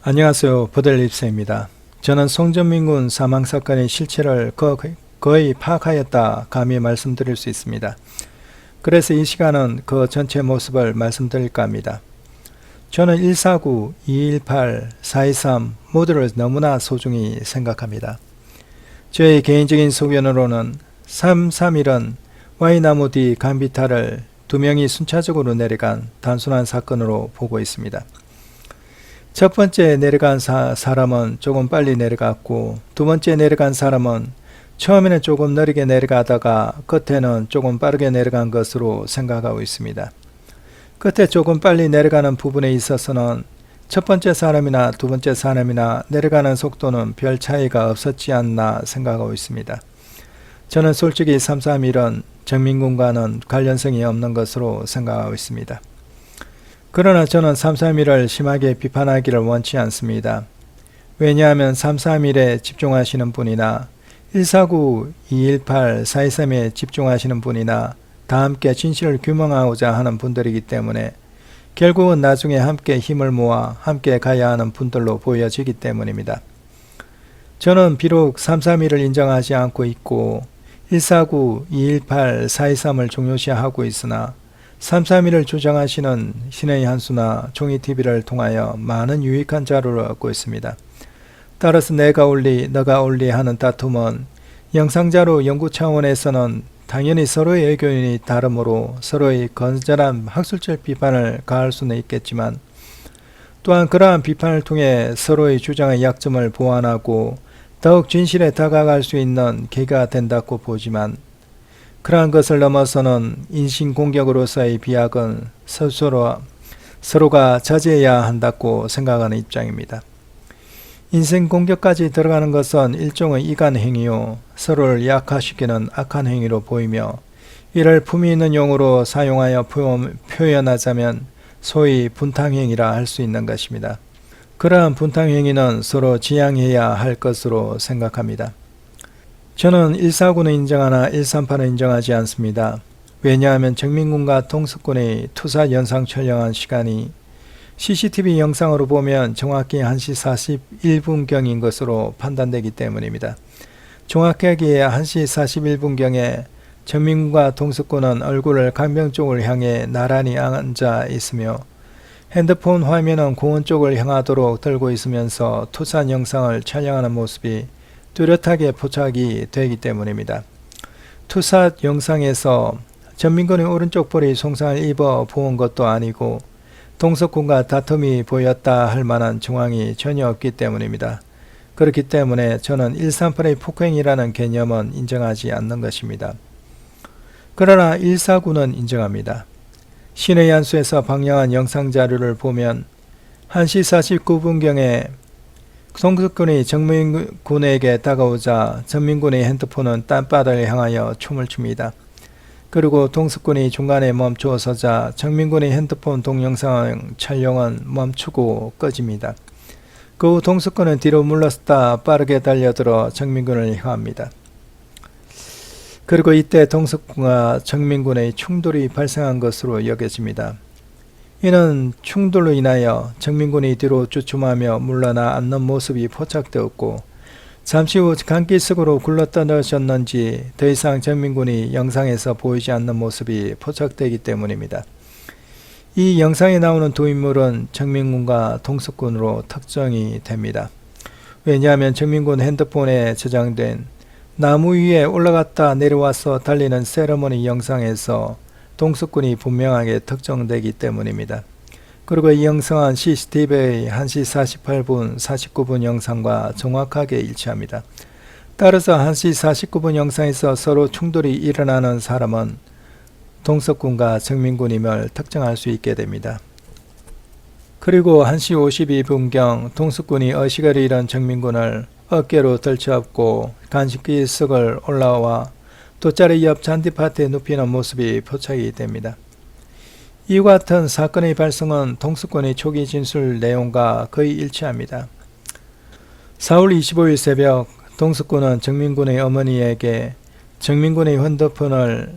안녕하세요. 버들립스입니다. 저는 송전민군 사망사건의 실체를 거의 파악하였다 감히 말씀드릴 수 있습니다. 그래서 이 시간은 그 전체 모습을 말씀드릴까 합니다. 저는 149, 218, 423 모두를 너무나 소중히 생각합니다. 저의 개인적인 소견으로는 331은 Y나무 뒤 간비탈을 2명이 순차적으로 내려간 단순한 사건으로 보고 있습니다. 첫 번째 내려간 사람은 조금 빨리 내려갔고, 두 번째 내려간 사람은 처음에는 조금 느리게 내려가다가 끝에는 조금 빠르게 내려간 것으로 생각하고 있습니다. 끝에 조금 빨리 내려가는 부분에 있어서는 첫 번째 사람이나 두 번째 사람이나 내려가는 속도는 별 차이가 없었지 않나 생각하고 있습니다. 저는 솔직히 331은 정민군과는 관련성이 없는 것으로 생각하고 있습니다. 그러나 저는 331을 심하게 비판하기를 원치 않습니다. 왜냐하면 331에 집중하시는 분이나 149, 218, 423에 집중하시는 분이나 다 함께 진실을 규명하고자 하는 분들이기 때문에 결국은 나중에 함께 힘을 모아 함께 가야 하는 분들로 보여지기 때문입니다. 저는 비록 331을 인정하지 않고 있고 149, 218, 423을 중요시하고 있으나 331을 주장하시는 신의 한수나 종이TV를 통하여 많은 유익한 자료를 얻고 있습니다. 따라서 내가 올리 너가 올리 하는 다툼은 영상자료 연구 차원에서는 당연히 서로의 의견이 다르므로 서로의 건전한 학술적 비판을 가할 수는 있겠지만 또한 그러한 비판을 통해 서로의 주장의 약점을 보완하고 더욱 진실에 다가갈 수 있는 계기가 된다고 보지만 그러한 것을 넘어서는 인신공격으로서의 비약은 서로가 자제해야 한다고 생각하는 입장입니다. 인신공격까지 들어가는 것은 일종의 이간행위요 서로를 약화시키는 악한 행위로 보이며 이를 품위 있는 용어로 사용하여 표현하자면 소위 분탕행위라 할 수 있는 것입니다. 그러한 분탕행위는 서로 지양해야 할 것으로 생각합니다. 저는 149는 인정하나 138은 인정하지 않습니다. 왜냐하면 정민군과 동석군의 투사 영상 촬영한 시간이 CCTV 영상으로 보면 정확히 1시 41분경인 것으로 판단되기 때문입니다. 정확하게 1시 41분경에 정민군과 동석군은 얼굴을 강병 쪽을 향해 나란히 앉아 있으며 핸드폰 화면은 공원 쪽을 향하도록 들고 있으면서 투사 영상을 촬영하는 모습이 뚜렷하게 포착이 되기 때문입니다. 투사 영상에서 전민군의 오른쪽 볼이 손상을 입어 보은 것도 아니고 동석군과 다툼이 보였다 할 만한 정황이 전혀 없기 때문입니다. 그렇기 때문에 저는 138의 폭행이라는 개념은 인정하지 않는 것입니다. 그러나 149는 인정합니다. 신의 한수에서 방영한 영상자료를 보면 1시 49분경에 동석군이 정민군에게 다가오자 정민군의 핸드폰은 딴바닥을 향하여 춤을 춥니다. 그리고 동석군이 중간에 멈춰 서자 정민군의 핸드폰 동영상 촬영은 멈추고 꺼집니다. 그 후 동석군은 뒤로 물러서다 빠르게 달려들어 정민군을 향합니다. 그리고 이때 동석군과 정민군의 충돌이 발생한 것으로 여겨집니다. 이는 충돌로 인하여 정민군이 뒤로 주춤하며 물러나 앉는 모습이 포착되었고 잠시 후 감기 속으로 굴러떨어졌는지 더 이상 정민군이 영상에서 보이지 않는 모습이 포착되기 때문입니다. 이 영상에 나오는 두 인물은 정민군과 동석군으로 특정이 됩니다. 왜냐하면 정민군 핸드폰에 저장된 나무 위에 올라갔다 내려와서 달리는 세레머니 영상에서 동석군이 분명하게 특정되기 때문입니다. 그리고 이 영상은 CCTV의 1시 48분, 49분 영상과 정확하게 일치합니다. 따라서 1시 49분 영상에서 서로 충돌이 일어나는 사람은 동석군과 정민군임을 특정할 수 있게 됩니다. 그리고 1시 52분경 동석군이 의식을 잃은 정민군을 어깨로 들쳐업고 간식기 속을 올라와 돗자리 옆 잔디밭에 눕히는 모습이 포착이 됩니다. 이와 같은 사건의 발생은 동석군의 초기 진술 내용과 거의 일치합니다. 4월 25일 새벽 동석군은 정민군의 어머니에게 정민군의 핸드폰을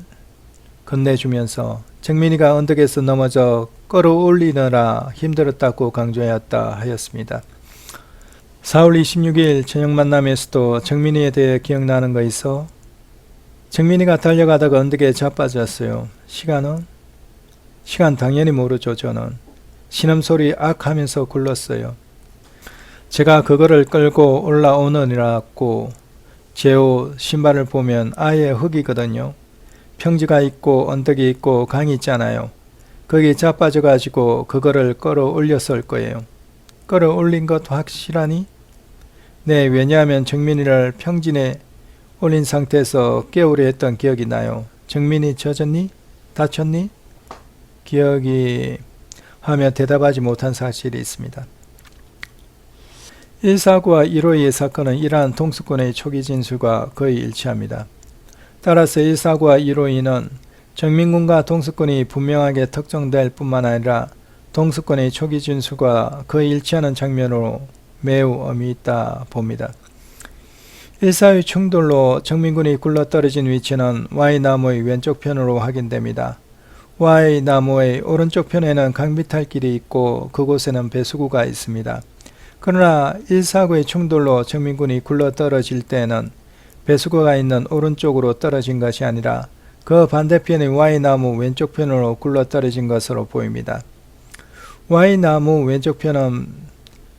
건네주면서 정민이가 언덕에서 넘어져 끌어올리느라 힘들었다고 강조하였다 하였습니다. 4월 26일 저녁 만남에서도 정민이에 대해 기억나는 거 있어? 정민이가 달려가다가 언덕에 자빠졌어요. 시간 당연히 모르죠. 저는 신음소리 악 하면서 굴렀어요. 제가 그거를 끌고 올라오느라고 제 옷, 신발을 보면 아예 흙이거든요. 평지가 있고 언덕이 있고 강이 있잖아요. 거기 자빠져가지고 그거를 끌어올렸을 거예요. 끌어올린 것 확실하니? 네, 왜냐하면 정민이를 평진에 올린 상태에서 깨우려 했던 기억이 나요. 정민이 젖었니? 다쳤니? 기억이 하며 대답하지 못한 사실이 있습니다. 149와 152의 사건은 이러한 동수권의 초기 진술과 거의 일치합니다. 따라서 149와 152는 정민군과 동수권이 분명하게 특정될 뿐만 아니라 동수권의 초기 진술과 거의 일치하는 장면으로 매우 의미 있다 봅니다. 142 충돌로 정민군이 굴러떨어진 위치는 Y나무의 왼쪽 편으로 확인됩니다. Y나무의 오른쪽 편에는 강비탈길이 있고 그곳에는 배수구가 있습니다. 그러나 149의 충돌로 정민군이 굴러떨어질 때는 배수구가 있는 오른쪽으로 떨어진 것이 아니라 그 반대편의 Y나무 왼쪽 편으로 굴러떨어진 것으로 보입니다. Y나무 왼쪽 편은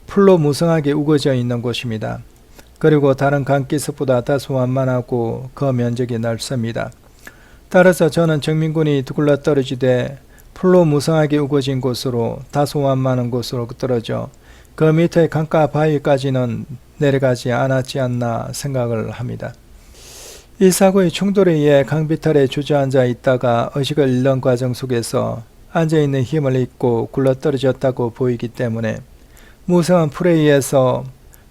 풀로 무성하게 우거져 있는 곳입니다. 그리고 다른 강기슭보다 다소 완만하고 그 면적이 넓습니다. 따라서 저는 정민군이 굴러떨어지되 풀로 무성하게 우거진 곳으로 다소 완만한 곳으로 떨어져 그 밑의 강가 바위까지는 내려가지 않았지 않나 생각을 합니다. 149의 충돌에 의해 강비탈에 주저앉아 있다가 의식을 잃는 과정 속에서 앉아있는 힘을 잃고 굴러떨어졌다고 보이기 때문에 무성한 풀에 의해서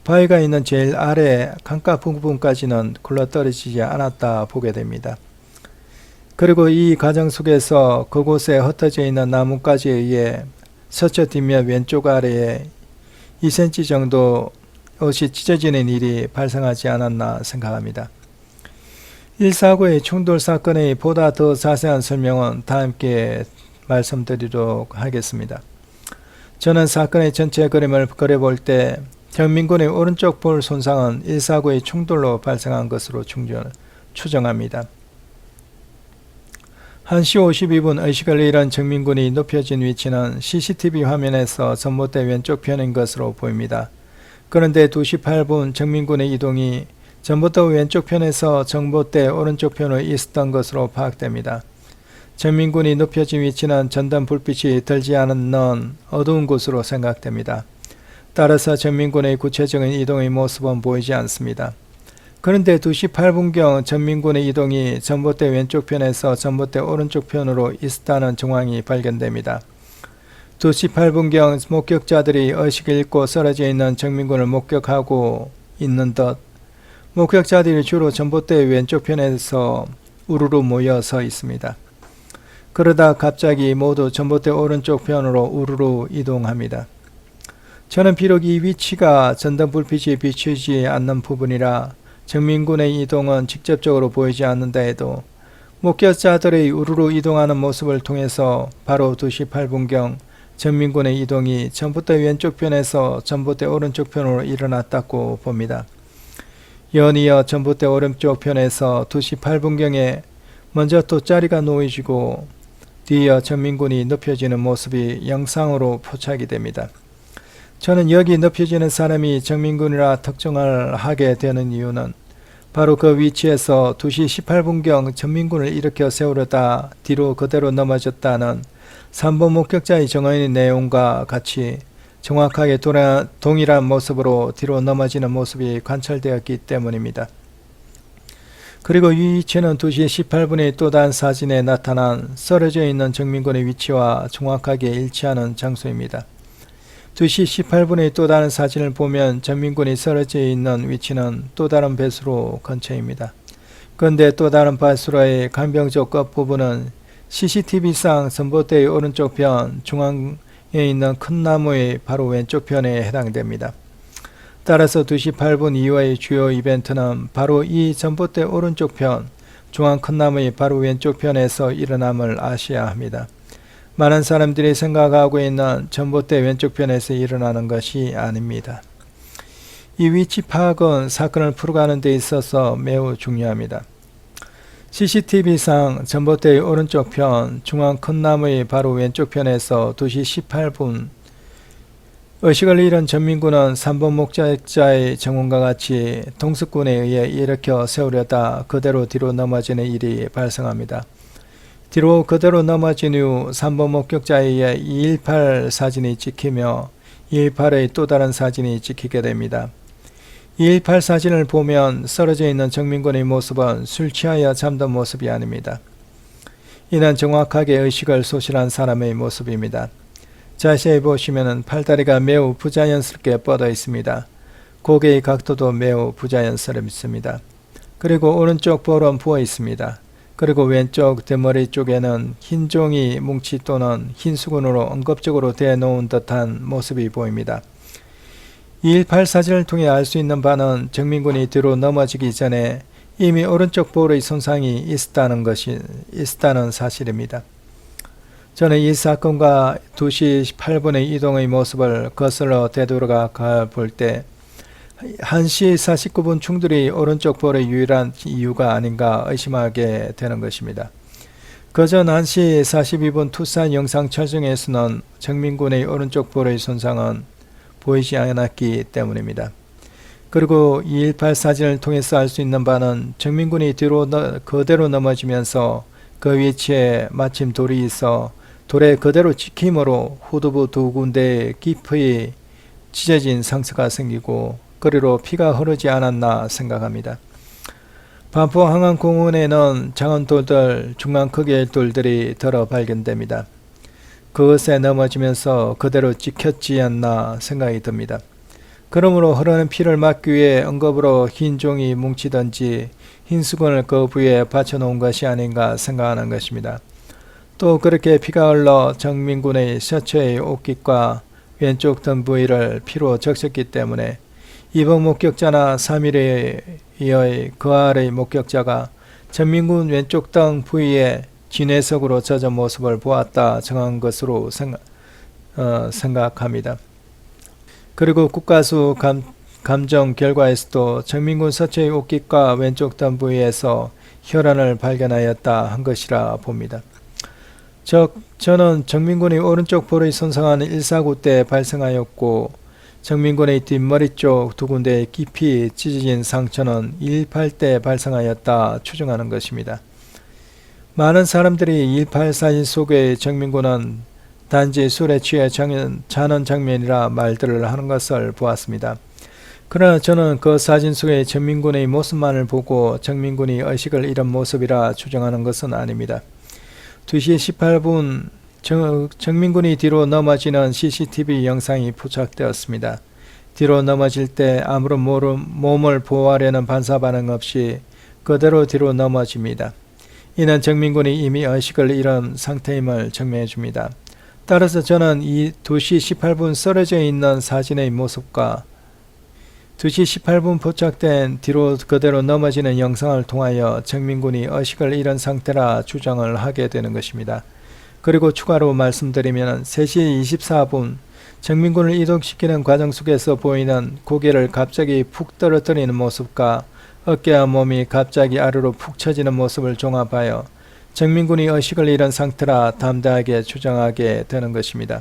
바위가 있는 제일 아래 강가 부분까지는 굴러떨어지지 않았다 보게 됩니다. 그리고 이 과정 속에서 그곳에 흩어져 있는 나뭇가지에 의해 서쳐 뒷면 왼쪽 아래에 2cm 정도 옷이 찢어지는 일이 발생하지 않았나 생각합니다. 149의 충돌 사건의 보다 더 자세한 설명은 다음께 말씀드리도록 하겠습니다. 저는 사건의 전체 그림을 그려볼 때 정민군의 오른쪽 볼 손상은 149의 충돌로 발생한 것으로 추정합니다. 1시 52분 의식을 잃은 정민군이 눕혀진 위치는 CCTV 화면에서 전봇대 왼쪽 편인 것으로 보입니다. 그런데 2시 8분 정민군의 이동이 전봇대 왼쪽 편에서 전봇대 오른쪽 편으로 있었던 것으로 파악됩니다. 정민군이 눕혀진 위치는 전단 불빛이 들지 않는 어두운 곳으로 생각됩니다. 따라서 정민군의 구체적인 이동의 모습은 보이지 않습니다. 그런데 2시 8분경 정민군의 이동이 전봇대 왼쪽 편에서 전봇대 오른쪽 편으로 있었다는 정황이 발견됩니다. 2시 8분경 목격자들이 의식을 잃고 쓰러져 있는 정민군을 목격하고 있는 듯 목격자들이 주로 전봇대 왼쪽 편에서 우르르 모여 서 있습니다. 그러다 갑자기 모두 전봇대 오른쪽 편으로 우르르 이동합니다. 저는 비록 이 위치가 전단 불빛이 비추지 않는 부분이라 정민군의 이동은 직접적으로 보이지 않는다 해도 목격자들의 우르르 이동하는 모습을 통해서 바로 2시 8분경 정민군의 이동이 전봇대 왼쪽 편에서 전봇대 오른쪽 편으로 일어났다고 봅니다. 연이어 전봇대 오른쪽 편에서 2시 8분경에 먼저 돗자리가 놓여지고 뒤이어 정민군이 눕혀지는 모습이 영상으로 포착이 됩니다. 저는 여기 눕혀지는 사람이 정민군이라 특정을 하게 되는 이유는 바로 그 위치에서 2시 18분경 정민군을 일으켜 세우려다 뒤로 그대로 넘어졌다는 3번 목격자의 증언의 내용과 같이 정확하게 동일한 모습으로 뒤로 넘어지는 모습이 관찰되었기 때문입니다. 그리고 이 위치는 2시 18분의 또 다른 사진에 나타난 쓰러져 있는 정민군의 위치와 정확하게 일치하는 장소입니다. 2시 18분의 또 다른 사진을 보면 정민군이 쓰러져 있는 위치는 또 다른 배수로 근처입니다. 그런데 또 다른 배수로의 강병조 끝부분은 CCTV상 전봇대의 오른쪽 편 중앙에 있는 큰 나무의 바로 왼쪽 편에 해당됩니다. 따라서 2시 8분 이후의 주요 이벤트는 바로 이 전봇대 오른쪽 편, 중앙 큰 나무의 바로 왼쪽 편에서 일어남을 아셔야 합니다. 많은 사람들이 생각하고 있는 전봇대 왼쪽 편에서 일어나는 것이 아닙니다. 이 위치 파악은 사건을 풀어가는 데 있어서 매우 중요합니다. CCTV상 전봇대의 오른쪽 편, 중앙 큰 나무의 바로 왼쪽 편에서 2시 18분 의식을 잃은 전민군은 3번 목격자의 증언과 같이 동석군에 의해 일으켜 세우려다 그대로 뒤로 넘어지는 일이 발생합니다. 뒤로 그대로 넘어진 후 3번 목격자에 의해 218 사진이 찍히며 218의 또 다른 사진이 찍히게 됩니다. 218 사진을 보면 쓰러져 있는 정민군의 모습은 술 취하여 잠든 모습이 아닙니다. 이는 정확하게 의식을 소실한 사람의 모습입니다. 자세히 보시면 팔다리가 매우 부자연스럽게 뻗어 있습니다. 고개의 각도도 매우 부자연스럽습니다. 그리고 오른쪽 볼은 부어 있습니다. 그리고 왼쪽 대머리 쪽에는 흰 종이 뭉치 또는 흰 수건으로 응급적으로 대놓은 듯한 모습이 보입니다. 218 사진을 통해 알 수 있는 바는 정민군이 뒤로 넘어지기 전에 이미 오른쪽 볼의 손상이 있었다는 사실입니다. 저는 이 사건과 2시 8분의 이동의 모습을 거슬러 되돌아가 볼 때 1시 49분 충돌이 오른쪽 볼의 유일한 이유가 아닌가 의심하게 되는 것입니다. 그전 1시 42분 투싼 영상 촬영에서는 정민군의 오른쪽 볼의 손상은 보이지 않았기 때문입니다. 그리고 218 사진을 통해서 알 수 있는 바는 정민군이 뒤로 그대로 넘어지면서 그 위치에 마침 돌이 있어 돌에 그대로 찍힘으로 후두부 두 군데에 깊이 찢어진 상처가 생기고 그리로 피가 흐르지 않았나 생각합니다. 반포 한강공원에는 작은 돌들, 중간 크기의 돌들이 덜어 발견됩니다. 그것에 넘어지면서 그대로 찍혔지 않나 생각이 듭니다. 그러므로 흐르는 피를 막기 위해 응급으로 흰 종이 뭉치든지 흰 수건을 그 부위에 받쳐놓은 것이 아닌가 생각하는 것입니다. 또 그렇게 피가 흘러 정민군의 셔츠의 옷깃과 왼쪽 등 부위를 피로 적셨기 때문에 2번 목격자나 3일에 이어의 그 아래의 목격자가 정민군 왼쪽 등 부위에 진회석으로 젖은 모습을 보았다 정한 것으로 생각합니다. 그리고 국가수 감정 결과에서도 정민군 셔츠의 옷깃과 왼쪽 등 부위에서 혈흔을 발견하였다 한 것이라 봅니다. 즉 저는 정민군의 오른쪽 볼의 손상은 149 때 발생하였고 정민군의 뒷머리 쪽 두 군데에 깊이 찢어진 상처는 218 때 발생하였다 추정하는 것입니다. 많은 사람들이 218 사진 속의 정민군은 단지 술에 취해 자는 장면이라 말들을 하는 것을 보았습니다. 그러나 저는 그 사진 속의 정민군의 모습만을 보고 정민군이 의식을 잃은 모습이라 추정하는 것은 아닙니다. 2시 18분 정민군이 뒤로 넘어지는 CCTV 영상이 포착되었습니다. 뒤로 넘어질 때 아무런 몸을 보호하려는 반사 반응 없이 그대로 뒤로 넘어집니다. 이는 정민군이 이미 의식을 잃은 상태임을 증명해 줍니다. 따라서 저는 이 2시 18분 쓰러져 있는 사진의 모습과 2시 18분 포착된 뒤로 그대로 넘어지는 영상을 통하여 정민군이 의식을 잃은 상태라 주장을 하게 되는 것입니다. 그리고 추가로 말씀드리면 3시 24분 정민군을 이동시키는 과정 속에서 보이는 고개를 갑자기 푹 떨어뜨리는 모습과 어깨와 몸이 갑자기 아래로 푹 처지는 모습을 종합하여 정민군이 의식을 잃은 상태라 담대하게 주장하게 되는 것입니다.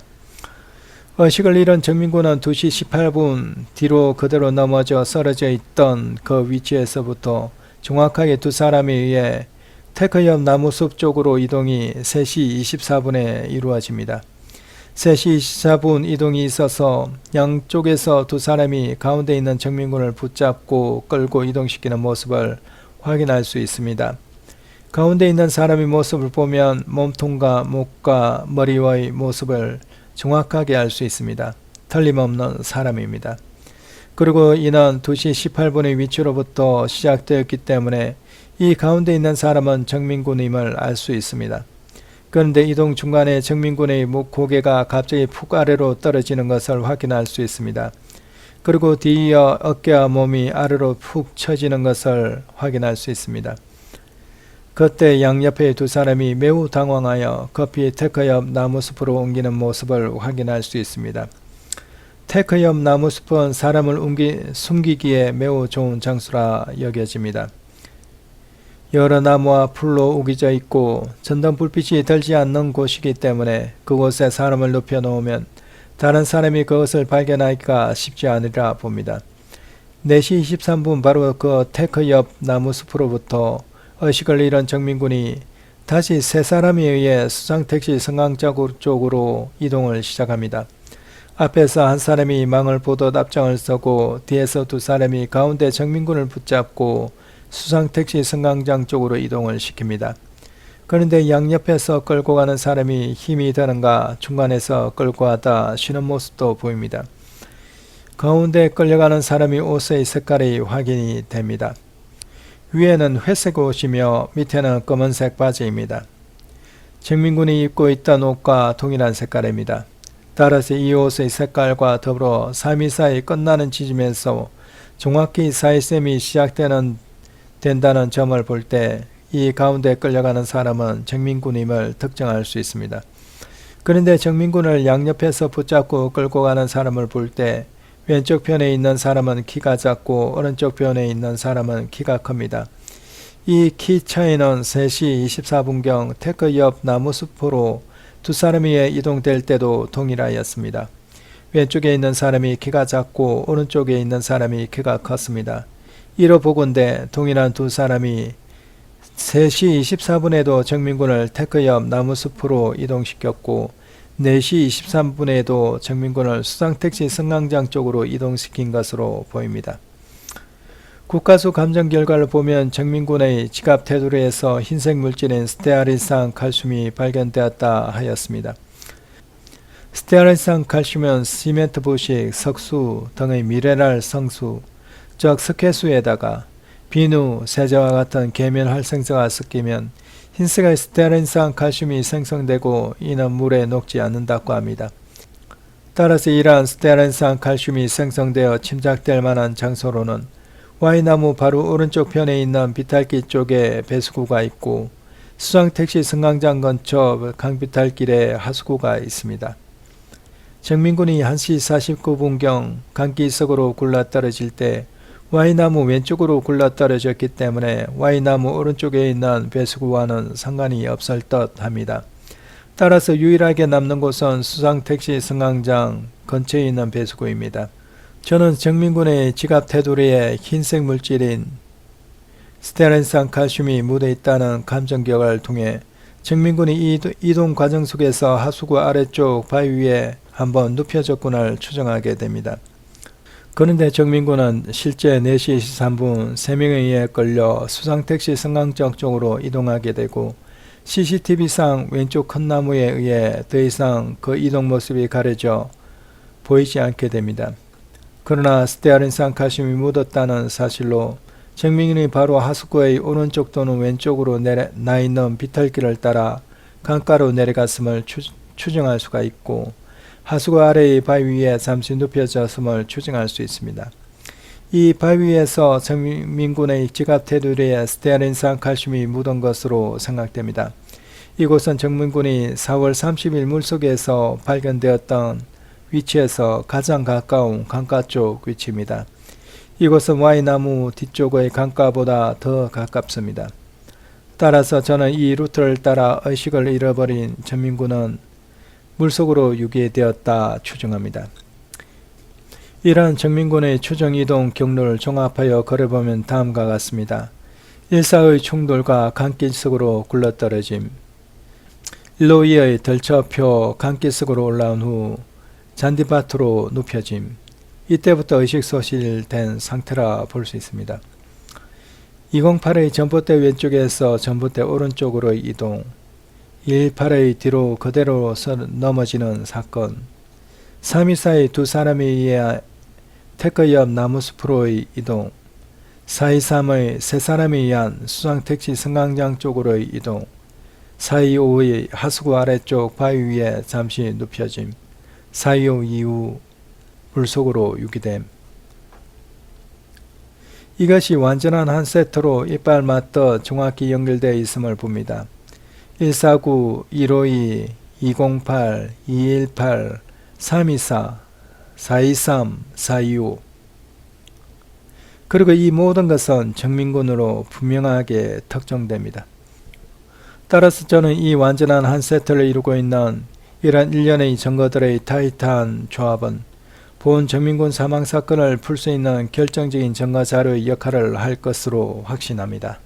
의식을 잃은 정민군은 2시 18분 뒤로 그대로 넘어져 쓰러져 있던 그 위치에서부터 정확하게 두 사람에 의해 테크 옆 나무숲 쪽으로 이동이 3시 24분에 이루어집니다. 3시 24분 이동이 있어서 양쪽에서 두 사람이 가운데 있는 정민군을 붙잡고 끌고 이동시키는 모습을 확인할 수 있습니다. 가운데 있는 사람의 모습을 보면 몸통과 목과 머리의 모습을 정확하게 알 수 있습니다. 틀림없는 사람입니다. 그리고 이는 2시 18분의 위치로부터 시작되었기 때문에 이 가운데 있는 사람은 정민군임을 알 수 있습니다. 그런데 이동 중간에 정민군의 고개가 갑자기 푹 아래로 떨어지는 것을 확인할 수 있습니다. 그리고 뒤이어 어깨와 몸이 아래로 푹 처지는 것을 확인할 수 있습니다. 그때 양옆의 두 사람이 매우 당황하여 급히 테크 옆 나무숲으로 옮기는 모습을 확인할 수 있습니다. 테크 옆 나무숲은 사람을 숨기기에 매우 좋은 장소라 여겨집니다. 여러 나무와 풀로 우기져 있고 전등 불빛이 들지 않는 곳이기 때문에 그곳에 사람을 눕혀 놓으면 다른 사람이 그것을 발견하기가 쉽지 않으리라 봅니다. 4시 23분 바로 그 테크 옆 나무숲으로부터 의식을 잃은 정민군이 다시 세 사람에 의해 수상택시 승강장 쪽으로 이동을 시작합니다. 앞에서 한 사람이 망을 보듯 앞장을 서고 뒤에서 두 사람이 가운데 정민군을 붙잡고 수상택시 승강장 쪽으로 이동을 시킵니다. 그런데 양옆에서 끌고 가는 사람이 힘이 드는가 중간에서 끌고 가다 쉬는 모습도 보입니다. 가운데 끌려가는 사람이 옷의 색깔이 확인이 됩니다. 위에는 회색 옷이며 밑에는 검은색 바지입니다. 정민군이 입고 있던 옷과 동일한 색깔입니다. 따라서 이 옷의 색깔과 더불어 3.24이 끝나는 지점에서 정확히 4.27이 시작된다는 점을 볼 때 이 가운데 끌려가는 사람은 정민군임을 특정할 수 있습니다. 그런데 정민군을 양옆에서 붙잡고 끌고 가는 사람을 볼 때 왼쪽 편에 있는 사람은 키가 작고 오른쪽 편에 있는 사람은 키가 큽니다. 이 키 차이는 3시 24분경 테크 옆 나무숲으로 두 사람이 이동될 때도 동일하였습니다. 왼쪽에 있는 사람이 키가 작고 오른쪽에 있는 사람이 키가 컸습니다. 이로 보건대 동일한 두 사람이 3시 24분에도 정민군을 테크 옆 나무숲으로 이동시켰고 4시 23분에도 정민군을 수상택시 승강장 쪽으로 이동시킨 것으로 보입니다. 국가수 감정 결과를 보면 정민군의 지갑 테두리에서 흰색 물질인 스테아린산 칼슘이 발견되었다 하였습니다. 스테아린산 칼슘은 시멘트 부식, 석수 등의 미네랄 성수, 즉 석회수에다가 비누, 세제와 같은 계면 활성제가 섞이면 흰색의 스테아린산 칼슘이 생성되고 이는 물에 녹지 않는다고 합니다. 따라서 이러한 스테아린산 칼슘이 생성되어 침착될 만한 장소로는 Y나무 바로 오른쪽 편에 있는 비탈길 쪽에 배수구가 있고 수상택시 승강장 근처 강비탈길에 하수구가 있습니다. 정민군이 1시 49분경 강기석으로 굴러떨어질 때 Y나무 왼쪽으로 굴러떨어졌기 때문에 Y나무 오른쪽에 있는 배수구와는 상관이 없을 듯 합니다. 따라서 유일하게 남는 곳은 수상택시 승강장 근처에 있는 배수구입니다. 저는 정민군의 지갑 테두리에 흰색 물질인 스테아린산 칼슘이 묻어 있다는 감정기억을 통해 정민군이 이동 과정 속에서 하수구 아래쪽 바위 위에 한번 눕혀졌구나를 추정하게 됩니다. 그런데 정민군은 실제 4시 23분 3명에 의해 끌려 수상택시 승강장 쪽으로 이동하게 되고 CCTV상 왼쪽 큰 나무에 의해 더 이상 그 이동 모습이 가려져 보이지 않게 됩니다. 그러나 스테아린산 칼슘이 묻었다는 사실로 정민군이 바로 하수구의 오른쪽 또는 왼쪽으로 나 있는 비탈길을 따라 강가로 내려갔음을 추정할 수가 있고 하수구 아래의 바위 위에 잠시 눕혀졌음을 추정할 수 있습니다. 이 바위 위에서 정민군의 지갑 테두리에 스테아린산 칼슘이 묻은 것으로 생각됩니다. 이곳은 정민군이 4월 30일 물속에서 발견되었던 위치에서 가장 가까운 강가 쪽 위치입니다. 이곳은 Y나무 뒤쪽의 강가보다 더 가깝습니다. 따라서 저는 이 루트를 따라 의식을 잃어버린 정민군은 물속으로 유기되었다 추정합니다. 이러한 정민군의 추정 이동 경로를 종합하여 걸어보면 다음과 같습니다. 일사의 충돌과 강길 속으로 굴러떨어짐, 일로이의 덜쳐표 강길 속으로 올라온 후 잔디밭으로 눕혀짐, 이때부터 의식 소실된 상태라 볼 수 있습니다. 208의 전봇대 왼쪽에서 전봇대 오른쪽으로 이동, 118의 뒤로 그대로 넘어지는 사건, 324의 두 사람에 의해 테크 옆 나무숲으로의 이동, 423의 세 사람에 의한 수상택시 승강장 쪽으로의 이동, 425의 하수구 아래쪽 바위 위에 잠시 눕혀짐, 425 이후 물속으로 유기됨. 이것이 완전한 한 세트로 이빨 맞듯 정확히 연결되어 있음을 봅니다. 149, 152, 208, 218, 324 4.23, 4.25. 그리고 이 모든 것은 정민군으로 분명하게 특정됩니다. 따라서 저는 이 완전한 한 세트를 이루고 있는 이러한 일련의 증거들의 타이트한 조합은 본 정민군 사망사건을 풀 수 있는 결정적인 증거 자료의 역할을 할 것으로 확신합니다.